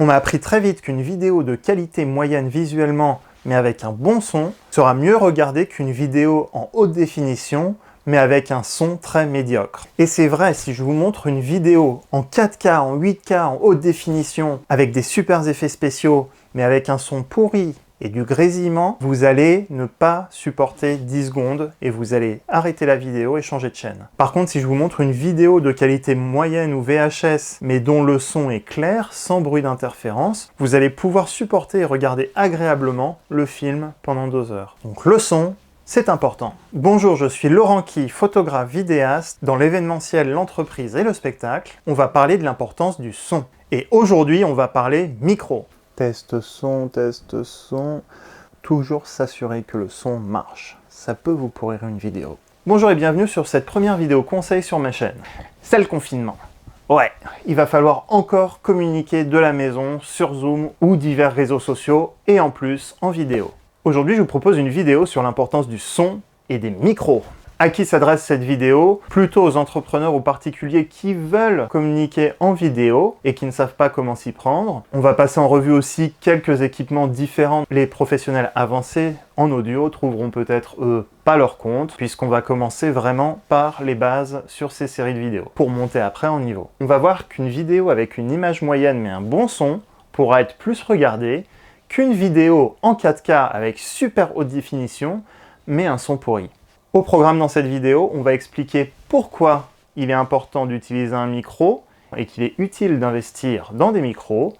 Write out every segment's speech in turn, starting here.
On m'a appris très vite qu'une vidéo de qualité moyenne visuellement, mais avec un bon son, sera mieux regardée qu'une vidéo en haute définition, mais avec un son très médiocre. Et c'est vrai, si je vous montre une vidéo en 4K, en 8K, en haute définition, avec des super effets spéciaux, mais avec un son pourri et du grésillement, vous allez ne pas supporter 10 secondes et vous allez arrêter la vidéo et changer de chaîne. Par contre, si je vous montre une vidéo de qualité moyenne ou VHS, mais dont le son est clair, sans bruit d'interférence, vous allez pouvoir supporter et regarder agréablement le film pendant 2 heures. Donc le son, c'est important. Bonjour, je suis Laurent Qui, photographe vidéaste. Dans l'événementiel, l'entreprise et le spectacle, on va parler de l'importance du son. Et aujourd'hui, on va parler micro. Test son, toujours s'assurer que le son marche. Ça peut vous pourrir une vidéo. Bonjour et bienvenue sur cette première vidéo conseil sur ma chaîne. C'est le confinement. Ouais, il va falloir encore communiquer de la maison, sur Zoom ou divers réseaux sociaux, et en plus en vidéo. Aujourd'hui, je vous propose une vidéo sur l'importance du son et des micros. À qui s'adresse cette vidéo? Plutôt aux entrepreneurs ou particuliers qui veulent communiquer en vidéo et qui ne savent pas comment s'y prendre. On va passer en revue aussi quelques équipements différents. Les professionnels avancés en audio trouveront peut-être, eux, pas leur compte, puisqu'on va commencer vraiment par les bases sur ces séries de vidéos, pour monter après en niveau. On va voir qu'une vidéo avec une image moyenne mais un bon son pourra être plus regardée qu'une vidéo en 4K avec super haute définition mais un son pourri. Au programme dans cette vidéo, on va expliquer pourquoi il est important d'utiliser un micro et qu'il est utile d'investir dans des micros.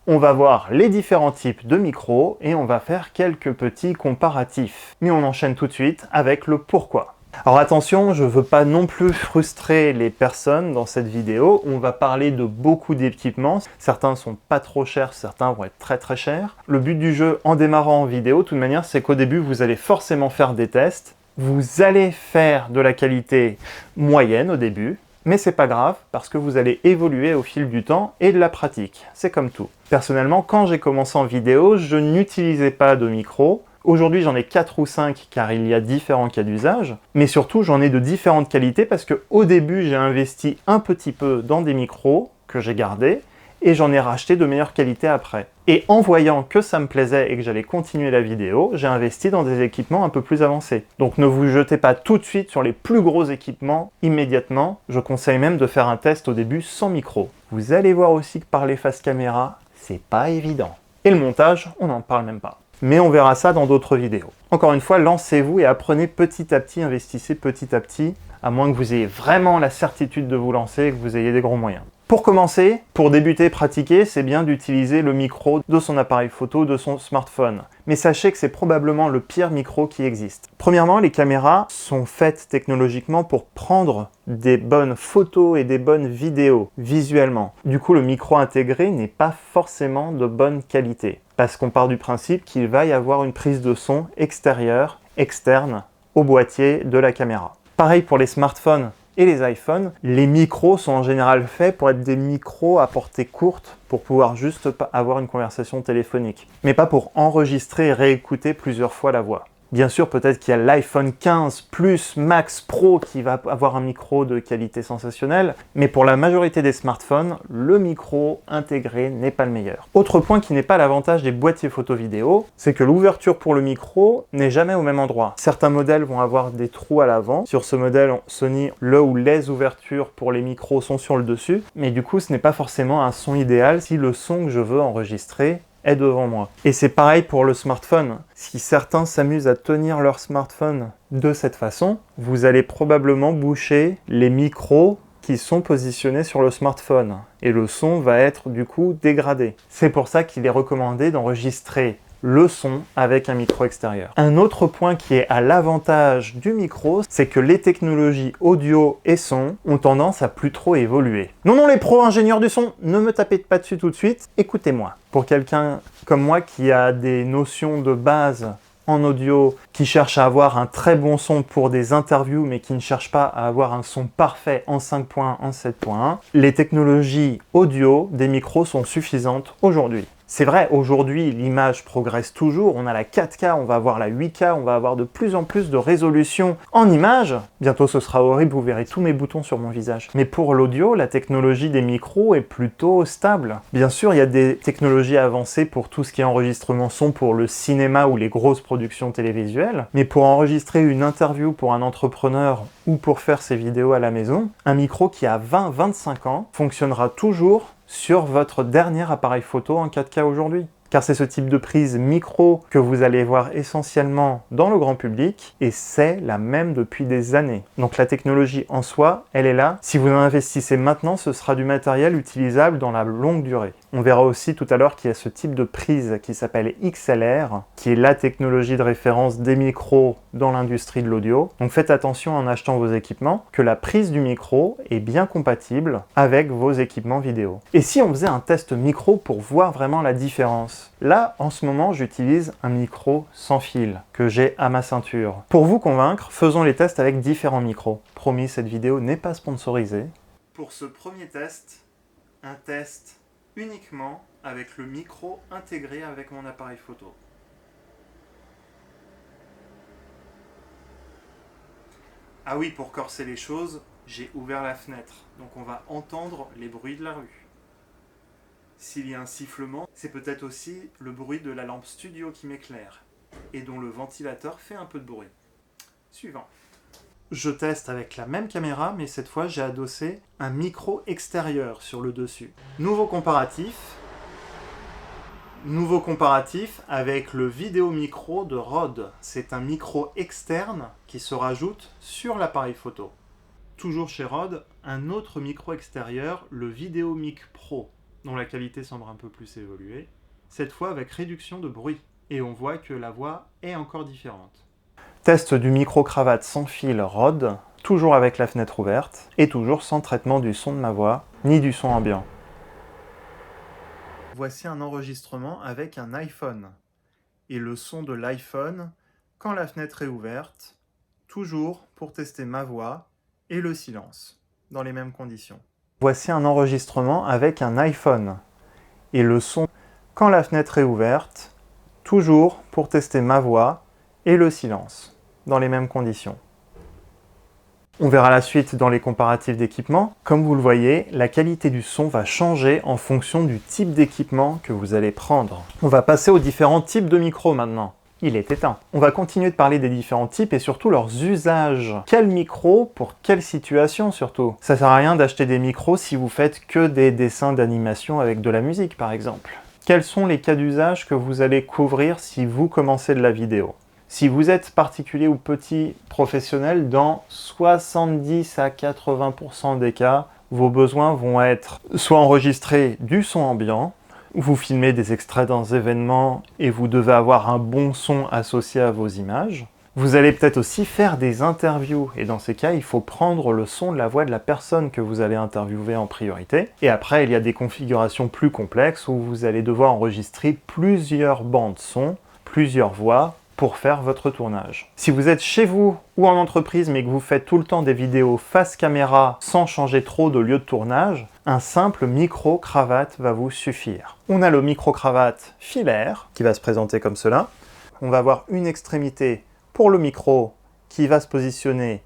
On va voir les différents types de micros et on va faire quelques petits comparatifs. Mais on enchaîne tout de suite avec le pourquoi. Alors attention, je ne veux pas non plus frustrer les personnes dans cette vidéo. On va parler de beaucoup d'équipements. Certains sont pas trop chers, certains vont être très très chers. Le but du jeu en démarrant en vidéo, de toute manière, c'est qu'au début, vous allez forcément faire des tests. Vous allez faire de la qualité moyenne au début, mais c'est pas grave parce que vous allez évoluer au fil du temps et de la pratique. C'est comme tout. Personnellement, quand j'ai commencé en vidéo, je n'utilisais pas de micro. Aujourd'hui, j'en ai 4 ou 5 car il y a différents cas d'usage, mais surtout j'en ai de différentes qualités parce que au début, j'ai investi un petit peu dans des micros que j'ai gardés et j'en ai racheté de meilleure qualité après. Et en voyant que ça me plaisait et que j'allais continuer la vidéo, j'ai investi dans des équipements un peu plus avancés. Donc ne vous jetez pas tout de suite sur les plus gros équipements immédiatement. Je conseille même de faire un test au début sans micro. Vous allez voir aussi que parler face caméra, c'est pas évident. Et le montage, on n'en parle même pas. Mais on verra ça dans d'autres vidéos. Encore une fois, lancez-vous et apprenez petit à petit, investissez petit à petit, à moins que vous ayez vraiment la certitude de vous lancer et que vous ayez des gros moyens. Pour commencer, pour débuter, pratiquer, c'est bien d'utiliser le micro de son appareil photo, de son smartphone. Mais sachez que c'est probablement le pire micro qui existe. Premièrement, les caméras sont faites technologiquement pour prendre des bonnes photos et des bonnes vidéos, visuellement. Du coup, le micro intégré n'est pas forcément de bonne qualité. Parce qu'on part du principe qu'il va y avoir une prise de son extérieure, externe, au boîtier de la caméra. Pareil pour les smartphones et les iPhones, les micros sont en général faits pour être des micros à portée courte, pour pouvoir juste avoir une conversation téléphonique, mais pas pour enregistrer et réécouter plusieurs fois la voix. Bien sûr, peut-être qu'il y a l'iPhone 15 Plus Max Pro qui va avoir un micro de qualité sensationnelle, mais pour la majorité des smartphones, le micro intégré n'est pas le meilleur. Autre point qui n'est pas l'avantage des boîtiers photo-vidéo, c'est que l'ouverture pour le micro n'est jamais au même endroit. Certains modèles vont avoir des trous à l'avant. Sur ce modèle Sony, le ou les ouvertures pour les micros sont sur le dessus, mais du coup, ce n'est pas forcément un son idéal si le son que je veux enregistrer est devant moi. Et c'est pareil pour le smartphone. Si certains s'amusent à tenir leur smartphone de cette façon, vous allez probablement boucher les micros qui sont positionnés sur le smartphone. Et le son va être du coup dégradé. C'est pour ça qu'il est recommandé d'enregistrer le son avec un micro extérieur. Un autre point qui est à l'avantage du micro, c'est que les technologies audio et son ont tendance à plus trop évoluer. Non, les pros ingénieurs du son, ne me tapez pas dessus tout de suite, écoutez-moi. Pour quelqu'un comme moi qui a des notions de base en audio, qui cherche à avoir un très bon son pour des interviews, mais qui ne cherche pas à avoir un son parfait en 5.1, en 7.1, les technologies audio des micros sont suffisantes aujourd'hui. C'est vrai, aujourd'hui, l'image progresse toujours, on a la 4K, on va avoir la 8K, on va avoir de plus en plus de résolution en image. Bientôt ce sera horrible, vous verrez tous mes boutons sur mon visage. Mais pour l'audio, la technologie des micros est plutôt stable. Bien sûr, il y a des technologies avancées pour tout ce qui est enregistrement son pour le cinéma ou les grosses productions télévisuelles, mais pour enregistrer une interview pour un entrepreneur ou pour faire ses vidéos à la maison, un micro qui a 20-25 ans fonctionnera toujours sur votre dernier appareil photo en 4K aujourd'hui. Car c'est ce type de prise micro que vous allez voir essentiellement dans le grand public, et c'est la même depuis des années. Donc la technologie en soi, elle est là. Si vous investissez maintenant, ce sera du matériel utilisable dans la longue durée. On verra aussi tout à l'heure qu'il y a ce type de prise qui s'appelle XLR, qui est la technologie de référence des micros dans l'industrie de l'audio. Donc faites attention en achetant vos équipements, que la prise du micro est bien compatible avec vos équipements vidéo. Et si on faisait un test micro pour voir vraiment la différence? Là, en ce moment, j'utilise un micro sans fil que j'ai à ma ceinture. Pour vous convaincre, faisons les tests avec différents micros. Promis, cette vidéo n'est pas sponsorisée. Pour ce premier test, un test uniquement avec le micro intégré avec mon appareil photo. Ah oui, pour corser les choses, j'ai ouvert la fenêtre, donc on va entendre les bruits de la rue. S'il y a un sifflement, c'est peut-être aussi le bruit de la lampe studio qui m'éclaire, et dont le ventilateur fait un peu de bruit. Suivant. Je teste avec la même caméra, mais cette fois j'ai adossé un micro extérieur sur le dessus. Nouveau comparatif avec le vidéo micro de Rode. C'est un micro externe qui se rajoute sur l'appareil photo. Toujours chez Rode, un autre micro extérieur, le Videomic Pro, dont la qualité semble un peu plus évoluée, cette fois avec réduction de bruit. Et on voit que la voix est encore différente. Test du micro-cravate sans fil Rode, toujours avec la fenêtre ouverte, et toujours sans traitement du son de ma voix, ni du son ambiant. Voici un enregistrement avec un iPhone. Et le son de l'iPhone, quand la fenêtre est ouverte, toujours pour tester ma voix et le silence, dans les mêmes conditions. Voici un enregistrement avec un iPhone. Et le son, quand la fenêtre est ouverte, toujours pour tester ma voix et le silence, dans les mêmes conditions. On verra la suite dans les comparatifs d'équipements. Comme vous le voyez, la qualité du son va changer en fonction du type d'équipement que vous allez prendre. On va passer aux différents types de micros maintenant. Il était temps. On va continuer de parler des différents types et surtout leurs usages. Quel micro pour quelle situation surtout? Ça sert à rien d'acheter des micros si vous faites que des dessins d'animation avec de la musique par exemple. Quels sont les cas d'usage que vous allez couvrir si vous commencez de la vidéo? Si vous êtes particulier ou petit professionnel, dans 70 à 80% des cas, vos besoins vont être soit enregistrer du son ambiant, vous filmez des extraits d'un événement et vous devez avoir un bon son associé à vos images. Vous allez peut-être aussi faire des interviews et dans ces cas, il faut prendre le son de la voix de la personne que vous allez interviewer en priorité. Et après, il y a des configurations plus complexes où vous allez devoir enregistrer plusieurs bandes son, plusieurs voix, pour faire votre tournage. Si vous êtes chez vous ou en entreprise mais que vous faites tout le temps des vidéos face caméra sans changer trop de lieu de tournage, un simple micro-cravate va vous suffire. On a le micro-cravate filaire qui va se présenter comme cela. On va avoir une extrémité pour le micro qui va se positionner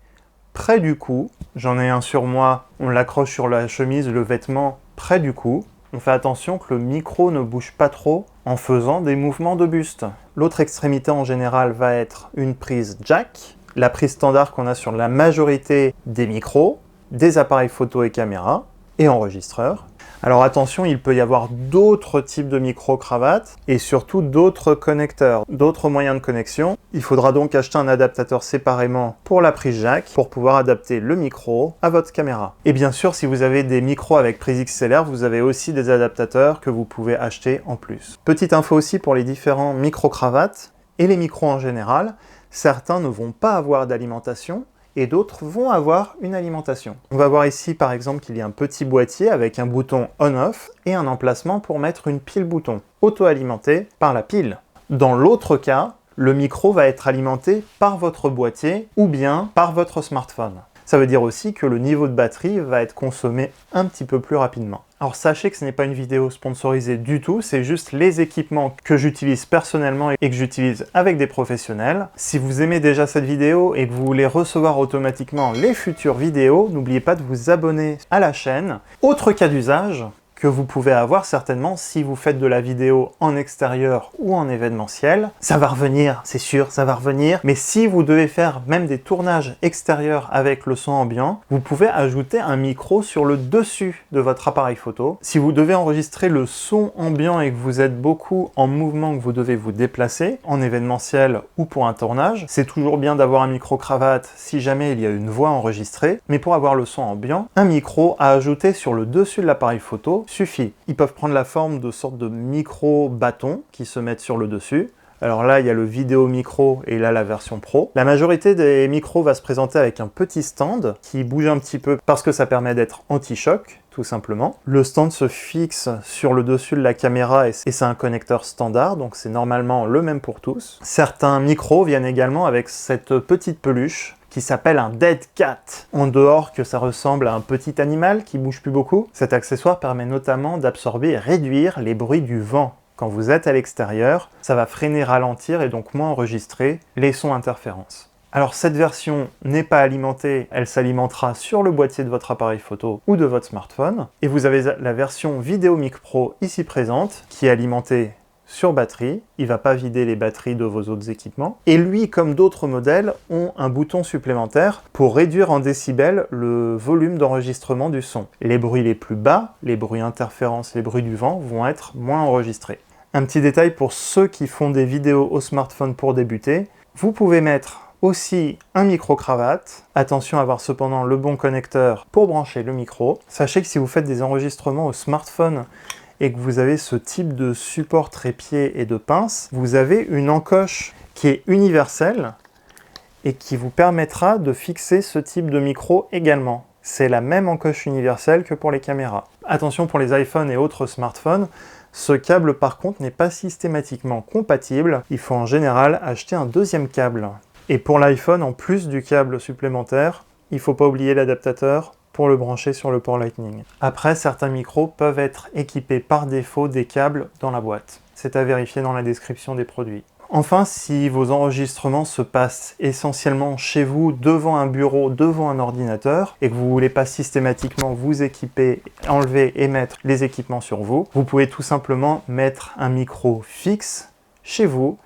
près du cou. J'en ai un sur moi, on l'accroche sur la chemise, le vêtement près du cou. On fait attention que le micro ne bouge pas trop en faisant des mouvements de buste. L'autre extrémité en général va être une prise jack, la prise standard qu'on a sur la majorité des micros, des appareils photo et caméra, et enregistreurs. Alors attention, il peut y avoir d'autres types de micro-cravates et surtout d'autres connecteurs, d'autres moyens de connexion. Il faudra donc acheter un adaptateur séparément pour la prise jack pour pouvoir adapter le micro à votre caméra. Et bien sûr, si vous avez des micros avec prise XLR, vous avez aussi des adaptateurs que vous pouvez acheter en plus. Petite info aussi pour les différents micro-cravates et les micros en général, certains ne vont pas avoir d'alimentation et d'autres vont avoir une alimentation. On va voir ici par exemple qu'il y a un petit boîtier avec un bouton on-off et un emplacement pour mettre une pile bouton, auto-alimentée par la pile. Dans l'autre cas, le micro va être alimenté par votre boîtier ou bien par votre smartphone. Ça veut dire aussi que le niveau de batterie va être consommé un petit peu plus rapidement. Alors sachez que ce n'est pas une vidéo sponsorisée du tout, c'est juste les équipements que j'utilise personnellement et que j'utilise avec des professionnels. Si vous aimez déjà cette vidéo et que vous voulez recevoir automatiquement les futures vidéos, n'oubliez pas de vous abonner à la chaîne. Autre cas d'usage que vous pouvez avoir certainement si vous faites de la vidéo en extérieur ou en événementiel. Ça va revenir, c'est sûr, ça va revenir. Mais si vous devez faire même des tournages extérieurs avec le son ambiant, vous pouvez ajouter un micro sur le dessus de votre appareil photo. Si vous devez enregistrer le son ambiant et que vous êtes beaucoup en mouvement, que vous devez vous déplacer en événementiel ou pour un tournage, c'est toujours bien d'avoir un micro-cravate si jamais il y a une voix enregistrée. Mais pour avoir le son ambiant, un micro à ajouter sur le dessus de l'appareil photo suffit. Ils peuvent prendre la forme de sortes de micro-bâtons qui se mettent sur le dessus. Alors là, il y a le vidéo micro et là, la version pro. La majorité des micros va se présenter avec un petit stand qui bouge un petit peu parce que ça permet d'être anti-choc, tout simplement. Le stand se fixe sur le dessus de la caméra et c'est un connecteur standard, donc c'est normalement le même pour tous. Certains micros viennent également avec cette petite peluche qui s'appelle un Dead Cat. En dehors que ça ressemble à un petit animal qui bouge plus beaucoup, cet accessoire permet notamment d'absorber et réduire les bruits du vent. Quand vous êtes à l'extérieur, ça va freiner, ralentir et donc moins enregistrer les sons interférences. Alors cette version n'est pas alimentée, elle s'alimentera sur le boîtier de votre appareil photo ou de votre smartphone. Et vous avez la version Vidéo Mic Pro ici présente, qui est alimentée sur batterie, il ne va pas vider les batteries de vos autres équipements. Et lui, comme d'autres modèles, ont un bouton supplémentaire pour réduire en décibels le volume d'enregistrement du son. Les bruits les plus bas, les bruits interférences, les bruits du vent vont être moins enregistrés. Un petit détail pour ceux qui font des vidéos au smartphone pour débuter, vous pouvez mettre aussi un micro-cravate. Attention à avoir cependant le bon connecteur pour brancher le micro. Sachez que si vous faites des enregistrements au smartphone et que vous avez ce type de support trépied et de pince, vous avez une encoche qui est universelle et qui vous permettra de fixer ce type de micro également. C'est la même encoche universelle que pour les caméras. Attention pour les iPhones et autres smartphones, ce câble par contre n'est pas systématiquement compatible. Il faut en général acheter un deuxième câble. Et pour l'iPhone, en plus du câble supplémentaire, il ne faut pas oublier l'adaptateur pour le brancher sur le port Lightning. Après, certains micros peuvent être équipés par défaut des câbles dans la boîte. C'est à vérifier dans la description des produits. Enfin, si vos enregistrements se passent essentiellement chez vous, devant un bureau, devant un ordinateur, et que vous ne voulez pas systématiquement vous équiper, enlever et mettre les équipements sur vous, vous pouvez tout simplement mettre un micro fixe chez vous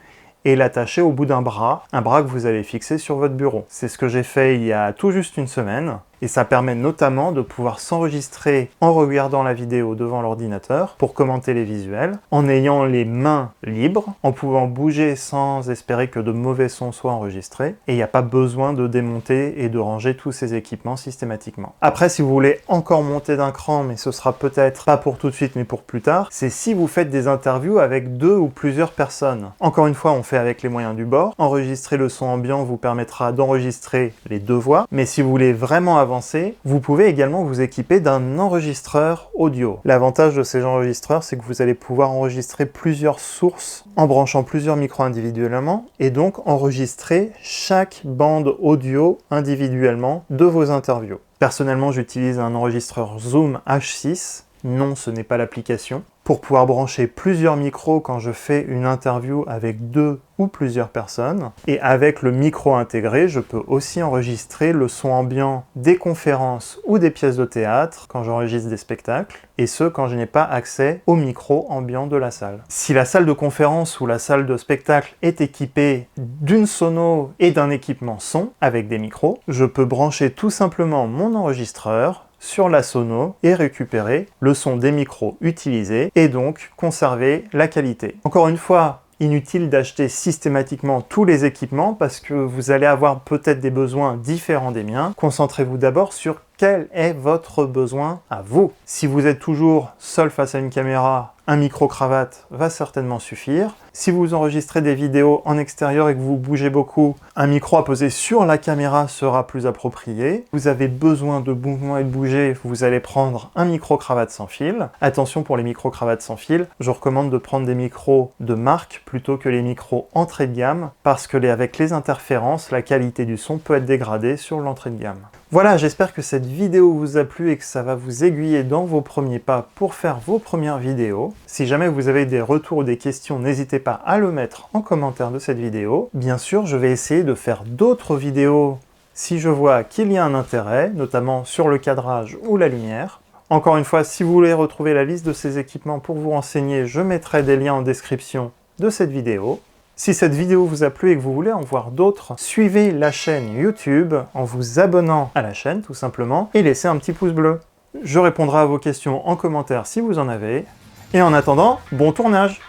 et l'attacher au bout d'un bras que vous avez fixé sur votre bureau. C'est ce que j'ai fait il y a tout juste une semaine. Et ça permet notamment de pouvoir s'enregistrer en regardant la vidéo devant l'ordinateur pour commenter les visuels, en ayant les mains libres, en pouvant bouger sans espérer que de mauvais sons soient enregistrés. Et il n'y a pas besoin de démonter et de ranger tous ces équipements systématiquement. Après, si vous voulez encore monter d'un cran, mais ce sera peut-être pas pour tout de suite, mais pour plus tard, c'est si vous faites des interviews avec 2 ou plusieurs personnes. Encore une fois, on fait avec les moyens du bord. Enregistrer le son ambiant vous permettra d'enregistrer les 2 voix, mais si vous voulez vraiment avancé, vous pouvez également vous équiper d'un enregistreur audio. L'avantage de ces enregistreurs, c'est que vous allez pouvoir enregistrer plusieurs sources en branchant plusieurs micros individuellement et donc enregistrer chaque bande audio individuellement de vos interviews. Personnellement, j'utilise un enregistreur Zoom H6. Non, ce n'est pas l'application. Pour pouvoir brancher plusieurs micros quand je fais une interview avec 2 ou plusieurs personnes. Et avec le micro intégré, je peux aussi enregistrer le son ambiant des conférences ou des pièces de théâtre quand j'enregistre des spectacles. Et ce, quand je n'ai pas accès au micro ambiant de la salle. Si la salle de conférence ou la salle de spectacle est équipée d'une sono et d'un équipement son avec des micros, je peux brancher tout simplement mon enregistreur sur la sono et récupérer le son des micros utilisés et donc conserver la qualité. Encore une fois, inutile d'acheter systématiquement tous les équipements parce que vous allez avoir peut-être des besoins différents des miens. Concentrez-vous d'abord sur quel est votre besoin à vous. Si vous êtes toujours seul face à une caméra, un micro-cravate va certainement suffire. Si vous enregistrez des vidéos en extérieur et que vous bougez beaucoup, un micro à poser sur la caméra sera plus approprié. Vous avez besoin de mouvement et de bouger, vous allez prendre un micro-cravate sans fil. Attention pour les micro-cravates sans fil, je recommande de prendre des micros de marque plutôt que les micros entrée de gamme parce que avec les interférences, la qualité du son peut être dégradée sur l'entrée de gamme. Voilà, j'espère que cette cette vidéo vous a plu et que ça va vous aiguiller dans vos premiers pas pour faire vos premières vidéos. Si jamais vous avez des retours ou des questions, n'hésitez pas à le mettre en commentaire de cette vidéo. Bien sûr, je vais essayer de faire d'autres vidéos si je vois qu'il y a un intérêt, notamment sur le cadrage ou la lumière. Encore une fois, si vous voulez retrouver la liste de ces équipements pour vous renseigner, je mettrai des liens en description de cette vidéo. Si cette vidéo vous a plu et que vous voulez en voir d'autres, suivez la chaîne YouTube en vous abonnant à la chaîne tout simplement et laissez un petit pouce bleu. Je répondrai à vos questions en commentaire si vous en avez. Et en attendant, bon tournage!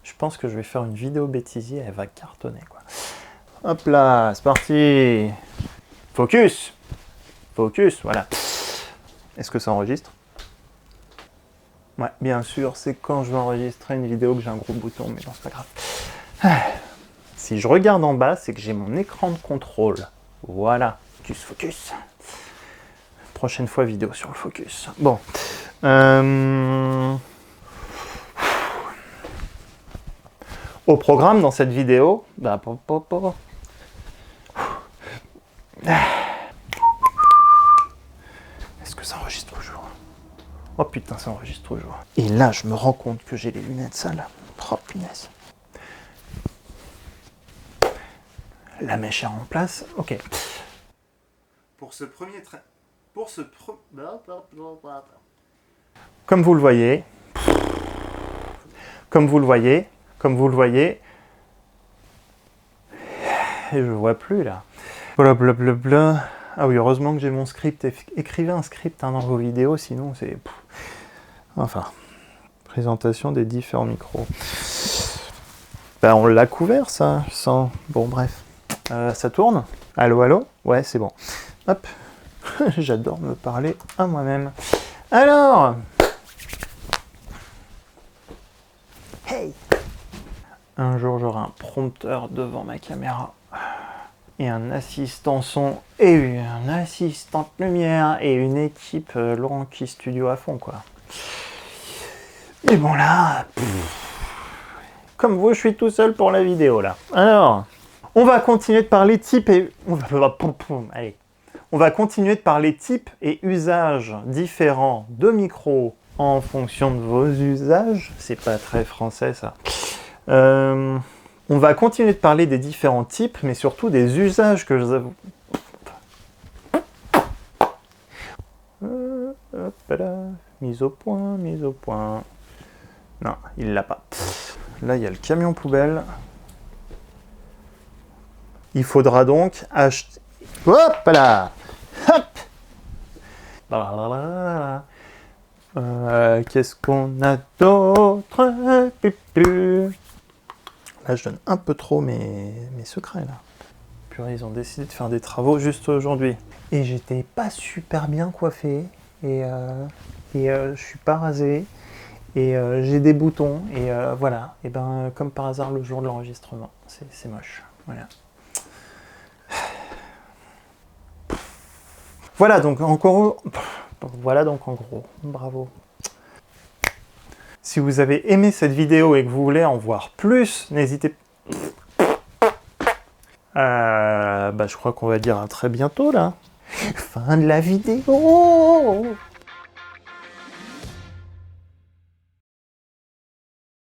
Je pense que je vais faire une vidéo bêtisier, elle va cartonner quoi. Hop là, c'est parti! Focus! Focus, voilà. Est-ce que ça enregistre? Ouais, bien sûr, c'est quand je vais enregistrer une vidéo que j'ai un gros bouton, mais bon, c'est pas grave. Si je regarde en bas, c'est que j'ai mon écran de contrôle. Voilà, focus, focus. Prochaine fois, vidéo sur le focus. Bon. Au programme, dans cette vidéo, est-ce que ça enregistre toujours? Oh putain, ça enregistre toujours. Et là, je me rends compte que j'ai les lunettes sales. Oh punaise. La mèche est en place. Ok. Pour ce premier trait... Comme vous le voyez... Et je vois plus là. Blablabla. Ah oui, heureusement que j'ai mon script. Écrivez un script dans vos vidéos, sinon c'est... Enfin, présentation des différents micros. Ben, on l'a couvert, ça, sans... Bon, bref. Ça tourne? Allô, allô? Ouais, c'est bon. Hop. J'adore me parler à moi-même. Alors... Hey! Un jour, j'aurai un prompteur devant ma caméra. Et un assistant son, et une assistante lumière, et une équipe Laurent Key Studio à fond, quoi. Et bon là, comme vous, je suis tout seul pour la vidéo, là. Alors, on va continuer de parler type et... Allez. On va continuer de parler type et usages différents de micros en fonction de vos usages. C'est pas très français, ça. On va continuer de parler des différents types, mais surtout des usages que je vous... Hop là, mise au point, mise au point. Non, il l'a pas. Là, il y a le camion poubelle. Il faudra donc acheter... Hop là! Hop! Qu'est-ce qu'on a d'autre? Là, je donne un peu trop mes secrets, là. Purée, ils ont décidé de faire des travaux juste aujourd'hui. Et j'étais pas super bien coiffé. Et je suis pas rasé. Et j'ai des boutons. Et voilà. Et ben, comme par hasard, le jour de l'enregistrement. C'est moche. Voilà. Voilà donc en gros. Bravo. Si vous avez aimé cette vidéo et que vous voulez en voir plus, n'hésitez pas. Je crois qu'on va dire à très bientôt là. Fin de la vidéo.